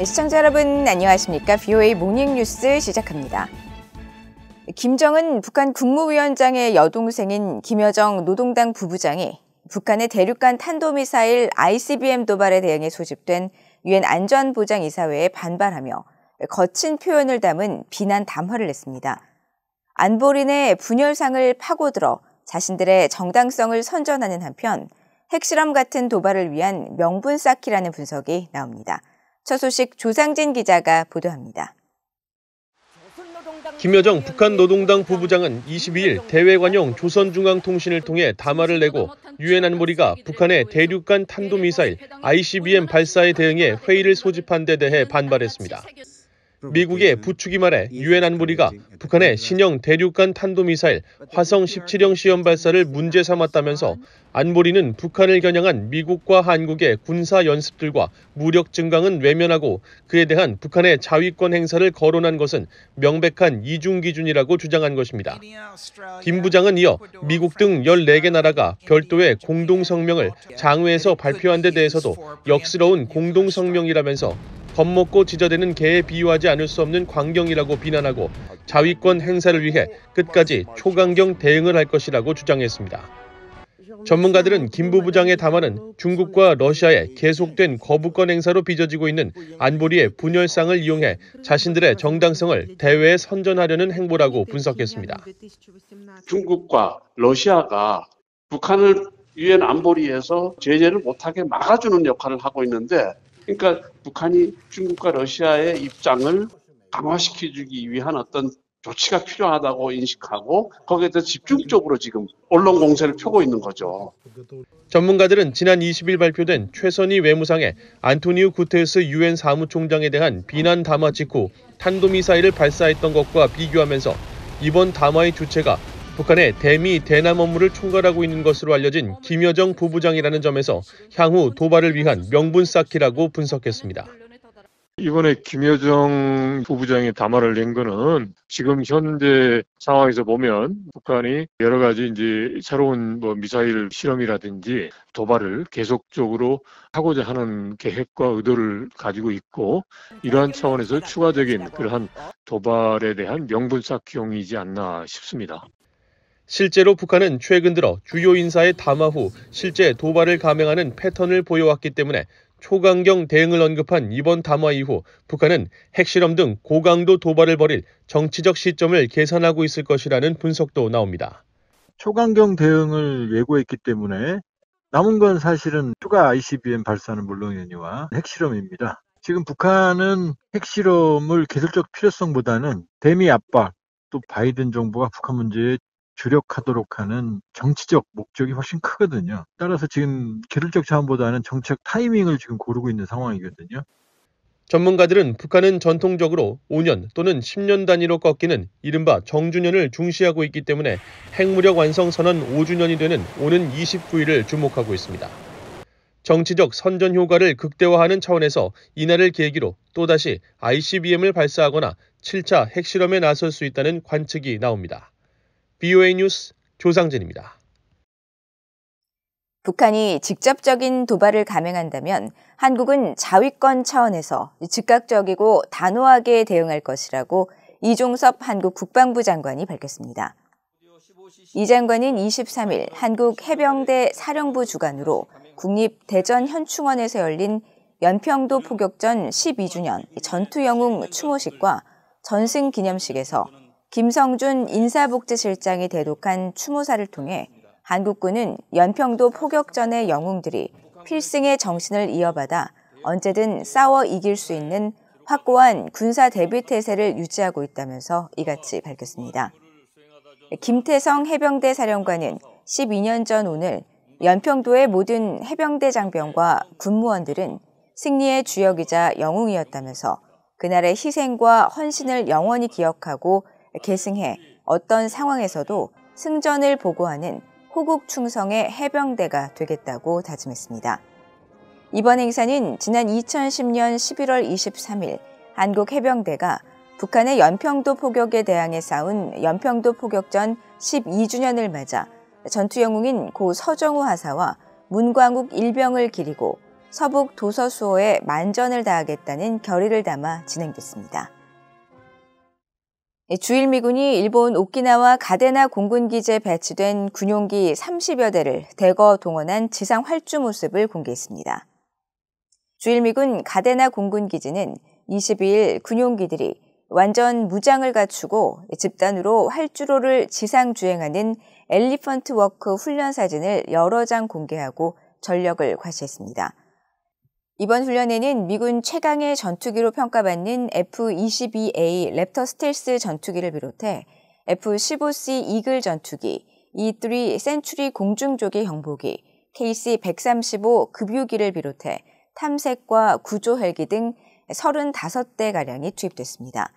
시청자 여러분 안녕하십니까? VOA 모닝뉴스 시작합니다. 김정은 북한 국무위원장의 여동생인 김여정 노동당 부부장이 북한의 대륙간 탄도미사일 ICBM 도발에 대응해 소집된 유엔 안전보장이사회에 반발하며 거친 표현을 담은 비난 담화를 냈습니다. 안보린의 분열상을 파고들어 자신들의 정당성을 선전하는 한편 핵실험 같은 도발을 위한 명분 쌓기라는 분석이 나옵니다. 첫 소식 조상진 기자가 보도합니다. 김여정 북한 노동당 부부장은 22일 대외관용 조선중앙통신을 통해 담화를 내고 유엔 안보리가 북한의 대륙간 탄도미사일 ICBM 발사에 대응해 회의를 소집한 데 대해 반발했습니다. 미국의 부추기 말에 유엔 안보리가 북한의 신형 대륙간 탄도미사일 화성 17형 시험 발사를 문제 삼았다면서 안보리는 북한을 겨냥한 미국과 한국의 군사 연습들과 무력 증강은 외면하고 그에 대한 북한의 자위권 행사를 거론한 것은 명백한 이중 기준이라고 주장한 것입니다. 김 부장은 이어 미국 등 14개 나라가 별도의 공동성명을 장외에서 발표한 데 대해서도 역스러운 공동성명이라면서 겁먹고 지저대는 개에 비유하지 않을 수 없는 광경이라고 비난하고 자위권 행사를 위해 끝까지 초강경 대응을 할 것이라고 주장했습니다. 전문가들은 김 부부장의 담화는 중국과 러시아의 계속된 거부권 행사로 빚어지고 있는 안보리의 분열상을 이용해 자신들의 정당성을 대외에 선전하려는 행보라고 분석했습니다. 중국과 러시아가 북한을 유엔 안보리에서 제재를 못하게 막아주는 역할을 하고 있는데 그러니까 북한이 중국과 러시아의 입장을 강화시켜주기 위한 어떤 조치가 필요하다고 인식하고 거기에 대해서 집중적으로 지금 언론 공세를 펴고 있는 거죠. 전문가들은 지난 20일 발표된 최선희 외무상의 안토니우 구테르스 유엔 사무총장에 대한 비난 담화 직후 탄도미사일을 발사했던 것과 비교하면서 이번 담화의 주체가 북한의 대미 대남 업무를 총괄하고 있는 것으로 알려진 김여정 부부장이라는 점에서 향후 도발을 위한 명분 쌓기라고 분석했습니다. 이번에 김여정 부부장이 담화를 낸 거는 지금 현재 상황에서 보면 북한이 여러 가지 이제 새로운 미사일 실험이라든지 도발을 계속적으로 하고자 하는 계획과 의도를 가지고 있고 이러한 차원에서 추가적인 그러한 도발에 대한 명분 쌓기용이지 않나 싶습니다. 실제로 북한은 최근 들어 주요 인사의 담화 후 실제 도발을 감행하는 패턴을 보여왔기 때문에 초강경 대응을 언급한 이번 담화 이후 북한은 핵실험 등 고강도 도발을 벌일 정치적 시점을 계산하고 있을 것이라는 분석도 나옵니다. 초강경 대응을 예고했기 때문에 남은 건 사실은 추가 ICBM 발사는 물론이니와 핵실험입니다. 지금 북한은 핵실험을 계속적 필요성보다는 대미 압박, 또 바이든 정부가 북한 문제에 주력하도록 하는 정치적 목적이 훨씬 크거든요. 따라서 지금 기술적 자원보다는 정책 타이밍을 지금 고르고 있는 상황이거든요. 전문가들은 북한은 전통적으로 5년 또는 10년 단위로 꺾이는 이른바 정주년을 중시하고 있기 때문에 핵무력 완성 선언 5주년이 되는 오는 29일을 주목하고 있습니다. 정치적 선전 효과를 극대화하는 차원에서 이날을 계기로 또다시 ICBM을 발사하거나 7차 핵실험에 나설 수 있다는 관측이 나옵니다. VOA 뉴스 조상진입니다. 북한이 직접적인 도발을 감행한다면 한국은 자위권 차원에서 즉각적이고 단호하게 대응할 것이라고 이종섭 한국 국방부 장관이 밝혔습니다. 이 장관은 23일 한국 해병대 사령부 주관으로 국립대전현충원에서 열린 연평도 포격전 12주년 전투영웅 추모식과 전승기념식에서 김성준 인사복지실장이 대독한 추모사를 통해 한국군은 연평도 포격전의 영웅들이 필승의 정신을 이어받아 언제든 싸워 이길 수 있는 확고한 군사 대비 태세를 유지하고 있다면서 이같이 밝혔습니다. 김태성 해병대 사령관은 12년 전 오늘 연평도의 모든 해병대 장병과 군무원들은 승리의 주역이자 영웅이었다면서 그날의 희생과 헌신을 영원히 기억하고 계승해 어떤 상황에서도 승전을 보고하는 호국 충성의 해병대가 되겠다고 다짐했습니다. 이번 행사는 지난 2010년 11월 23일 한국 해병대가 북한의 연평도 포격에 대항해 싸운 연평도 포격전 12주년을 맞아 전투영웅인 고 서정우 하사와 문광욱 일병을 기리고 서북 도서수호에 만전을 다하겠다는 결의를 담아 진행됐습니다. 주일미군이 일본 오키나와 가데나 공군기지에 배치된 군용기 30여 대를 대거 동원한 지상 활주 모습을 공개했습니다. 주일미군 가데나 공군기지는 22일 군용기들이 완전 무장을 갖추고 집단으로 활주로를 지상 주행하는 엘리펀트 워크 훈련 사진을 여러 장 공개하고 전력을 과시했습니다. 이번 훈련에는 미군 최강의 전투기로 평가받는 F-22A 랩터 스텔스 전투기를 비롯해 F-15C 이글 전투기, E-3 센츄리 공중조기 형보기, KC-135 급유기를 비롯해 탐색과 구조 헬기 등 35대가량이 투입됐습니다.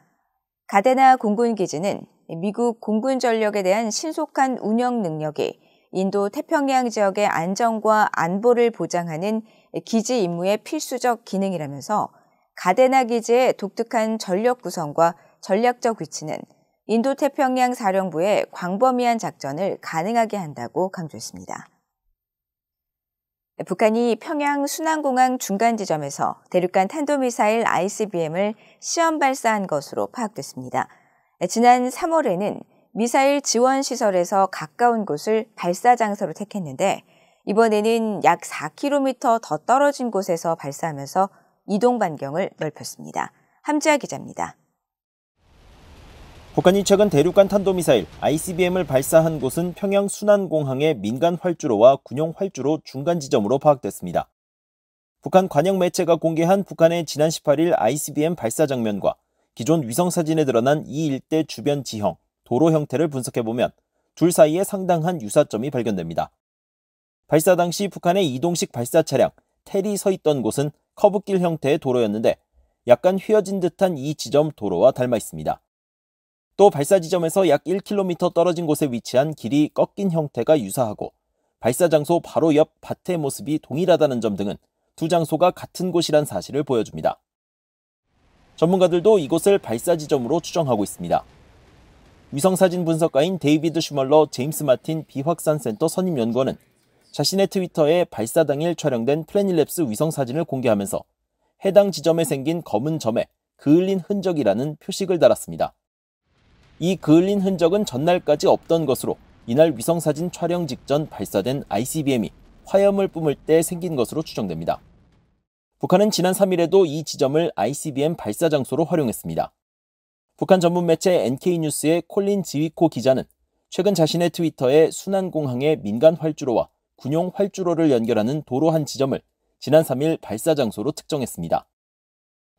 가데나 공군기지는 미국 공군 전력에 대한 신속한 운영 능력이 인도 태평양 지역의 안정과 안보를 보장하는 기지 임무의 필수적 기능이라면서 가데나 기지의 독특한 전력 구성과 전략적 위치는 인도 태평양 사령부의 광범위한 작전을 가능하게 한다고 강조했습니다. 북한이 평양 순안공항 중간 지점에서 대륙간 탄도미사일 ICBM을 시험 발사한 것으로 파악됐습니다. 지난 3월에는 미사일 지원 시설에서 가까운 곳을 발사 장소로 택했는데 이번에는 약 4km 더 떨어진 곳에서 발사하면서 이동 반경을 넓혔습니다. 함지아 기자입니다. 북한이 최근 대륙간 탄도미사일 ICBM을 발사한 곳은 평양 순안공항의 민간 활주로와 군용 활주로 중간 지점으로 파악됐습니다. 북한 관영 매체가 공개한 북한의 지난 18일 ICBM 발사 장면과 기존 위성사진에 드러난 이 일대 주변 지형, 도로 형태를 분석해보면 둘 사이에 상당한 유사점이 발견됩니다. 발사 당시 북한의 이동식 발사 차량 텔이 서 있던 곳은 커브길 형태의 도로였는데 약간 휘어진 듯한 이 지점 도로와 닮아 있습니다. 또 발사 지점에서 약 1km 떨어진 곳에 위치한 길이 꺾인 형태가 유사하고 발사 장소 바로 옆 밭의 모습이 동일하다는 점 등은 두 장소가 같은 곳이란 사실을 보여줍니다. 전문가들도 이곳을 발사 지점으로 추정하고 있습니다. 위성사진 분석가인 데이비드 슈멀러 제임스 마틴 비확산센터 선임연구원은 자신의 트위터에 발사 당일 촬영된 플래닛랩스 위성사진을 공개하면서 해당 지점에 생긴 검은 점에 그을린 흔적이라는 표식을 달았습니다. 이 그을린 흔적은 전날까지 없던 것으로 이날 위성사진 촬영 직전 발사된 ICBM이 화염을 뿜을 때 생긴 것으로 추정됩니다. 북한은 지난 3일에도 이 지점을 ICBM 발사 장소로 활용했습니다. 북한 전문 매체 NK뉴스의 콜린 지위코 기자는 최근 자신의 트위터에 순안공항의 민간 활주로와 군용 활주로를 연결하는 도로 한 지점을 지난 3일 발사 장소로 특정했습니다.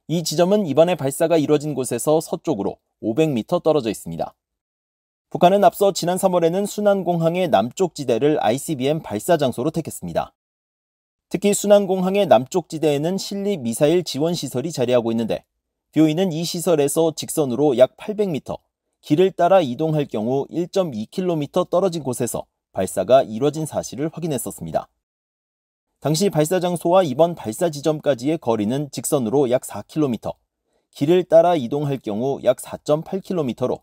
이 지점은 이번에 발사가 이뤄진 곳에서 서쪽으로 500m 떨어져 있습니다. 북한은 앞서 지난 3월에는 순안공항의 남쪽 지대를 ICBM 발사 장소로 택했습니다. 특히 순안공항의 남쪽 지대에는 실리 미사일 지원 시설이 자리하고 있는데 BOE는 이 시설에서 직선으로 약 800m, 길을 따라 이동할 경우 1.2km 떨어진 곳에서 발사가 이뤄진 사실을 확인했었습니다. 당시 발사 장소와 이번 발사 지점까지의 거리는 직선으로 약 4km, 길을 따라 이동할 경우 약 4.8km로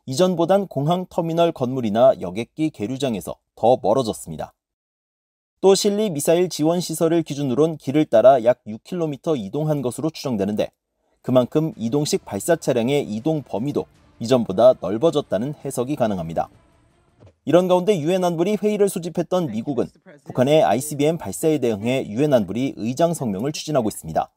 이전보단 공항 터미널 건물이나 여객기 계류장에서 더 멀어졌습니다. 또 실리 미사일 지원 시설을 기준으론 길을 따라 약 6km 이동한 것으로 추정되는데 그만큼 이동식 발사 차량의 이동 범위도 이전보다 넓어졌다는 해석이 가능합니다. 이런 가운데 유엔 안보리 회의를 소집했던 미국은 북한의 ICBM 발사에 대응해 유엔 안보리 의장 성명을 추진하고 있습니다.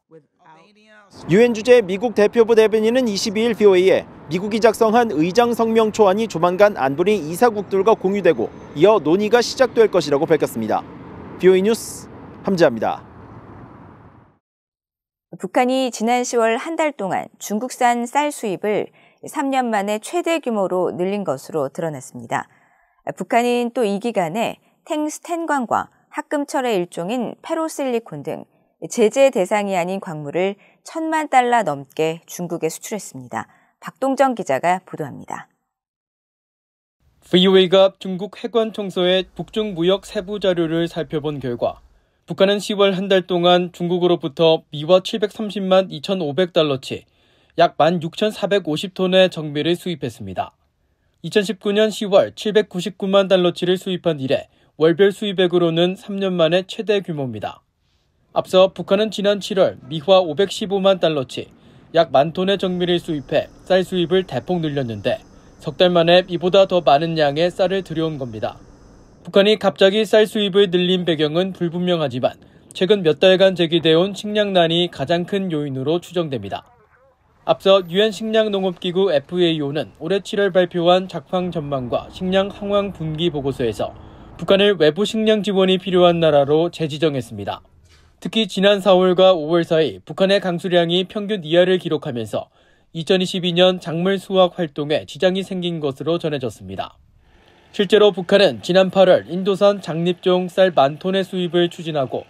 유엔 주재 미국 대표부 대변인은 22일 BOA에 미국이 작성한 의장 성명 초안이 조만간 안보리 이사국들과 공유되고 이어 논의가 시작될 것이라고 밝혔습니다. BOA 뉴스 함지아입니다. 북한이 지난 10월 한 달 동안 중국산 쌀 수입을 3년 만에 최대 규모로 늘린 것으로 드러났습니다. 북한은 또 이 기간에 탱스텐광과 합금철의 일종인 페로실리콘 등 제재 대상이 아닌 광물을 1,000만 달러 넘게 중국에 수출했습니다. 박동정 기자가 보도합니다. VOA가 중국 해관청소의 북중 무역 세부 자료를 살펴본 결과 북한은 10월 한 달 동안 중국으로부터 미화 730만 2,500달러치, 약 16,450톤의 정밀을 수입했습니다. 2019년 10월 799만 달러치를 수입한 이래 월별 수입액으로는 3년 만에 최대 규모입니다. 앞서 북한은 지난 7월 미화 515만 달러치, 약 10,000톤의 정밀을 수입해 쌀 수입을 대폭 늘렸는데 석 달 만에 이보다 더 많은 양의 쌀을 들여온 겁니다. 북한이 갑자기 쌀 수입을 늘린 배경은 불분명하지만 최근 몇 달간 제기돼온 식량난이 가장 큰 요인으로 추정됩니다. 앞서 유엔 식량농업기구 FAO는 올해 7월 발표한 작황 전망과 식량 상황 분기 보고서에서 북한을 외부 식량 지원이 필요한 나라로 재지정했습니다. 특히 지난 4월과 5월 사이 북한의 강수량이 평균 이하를 기록하면서 2022년 작물 수확 활동에 지장이 생긴 것으로 전해졌습니다. 실제로 북한은 지난 8월 인도산 장립종 쌀 10,000톤의 수입을 추진하고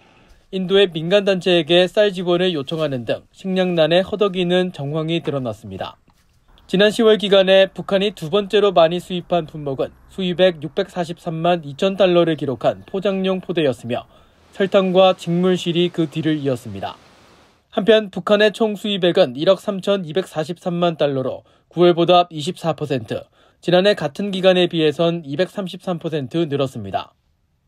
인도의 민간단체에게 쌀 지원을 요청하는 등 식량난에 허덕이는 정황이 드러났습니다. 지난 10월 기간에 북한이 두 번째로 많이 수입한 품목은 수입액 643만 2천 달러를 기록한 포장용 포대였으며 설탕과 직물실이 그 뒤를 이었습니다. 한편 북한의 총 수입액은 1억 3,243만 달러로 9월보다 24%, 지난해 같은 기간에 비해선 233% 늘었습니다.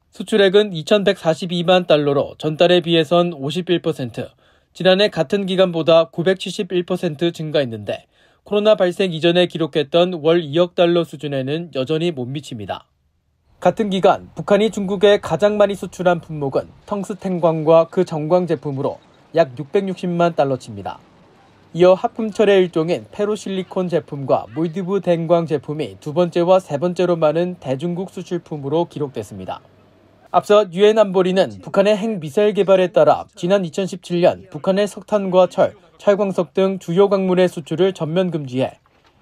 수출액은 2,142만 달러로 전달에 비해선 51%, 지난해 같은 기간보다 971% 증가했는데 코로나 발생 이전에 기록했던 월 2억 달러 수준에는 여전히 못 미칩니다. 같은 기간 북한이 중국에 가장 많이 수출한 품목은 텅스텐광과 그 정광 제품으로 약 660만 달러치입니다. 이어 합금철의 일종인 페로실리콘 제품과 몰디브 댕광 제품이 두 번째와 세 번째로 많은 대중국 수출품으로 기록됐습니다. 앞서 유엔 안보리는 북한의 핵미사일 개발에 따라 지난 2017년 북한의 석탄과 철, 찰광석 등 주요 광물의 수출을 전면 금지해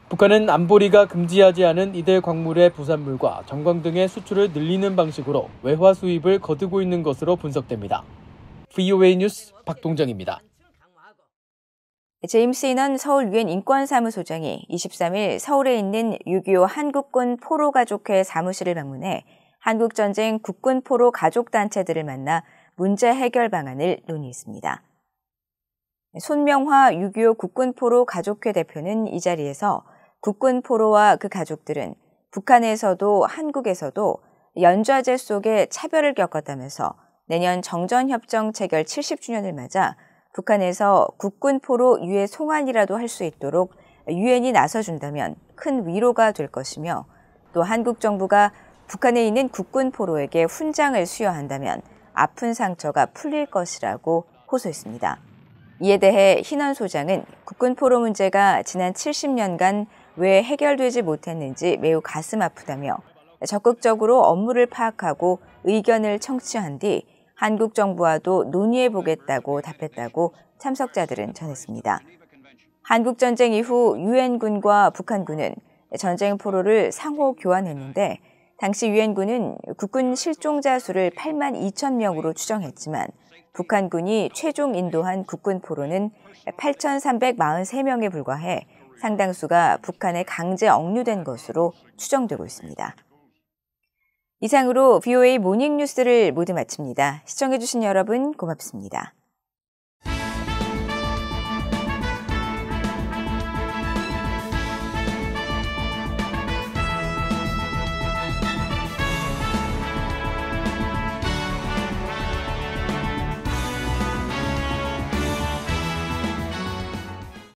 북한은 안보리가 금지하지 않은 이들 광물의 부산물과 정광 등의 수출을 늘리는 방식으로 외화 수입을 거두고 있는 것으로 분석됩니다. VOA 뉴스 박동정입니다. 제임스 인원 서울 유엔 인권사무소장이 23일 서울에 있는 6.25 한국군 포로가족회 사무실을 방문해 한국전쟁 국군 포로 가족단체들을 만나 문제 해결 방안을 논의했습니다. 손명화 6.25 국군 포로 가족회 대표는 이 자리에서 국군 포로와 그 가족들은 북한에서도 한국에서도 연좌제 속에 차별을 겪었다면서 내년 정전협정 체결 70주년을 맞아 북한에서 국군 포로 유해 송환이라도 할 수 있도록 유엔이 나서준다면 큰 위로가 될 것이며 또 한국 정부가 북한에 있는 국군 포로에게 훈장을 수여한다면 아픈 상처가 풀릴 것이라고 호소했습니다. 이에 대해 hin원 소장은 국군 포로 문제가 지난 70년간 왜 해결되지 못했는지 매우 가슴 아프다며 적극적으로 업무를 파악하고 의견을 청취한 뒤 한국 정부와도 논의해보겠다고 답했다고 참석자들은 전했습니다. 한국전쟁 이후 유엔군과 북한군은 전쟁 포로를 상호 교환했는데 당시 유엔군은 국군 실종자 수를 8만 2천 명으로 추정했지만 북한군이 최종 인도한 국군 포로는 8,343명에 불과해 상당수가 북한에 강제 억류된 것으로 추정되고 있습니다. 이상으로 VOA 모닝뉴스를 모두 마칩니다. 시청해주신 여러분 고맙습니다.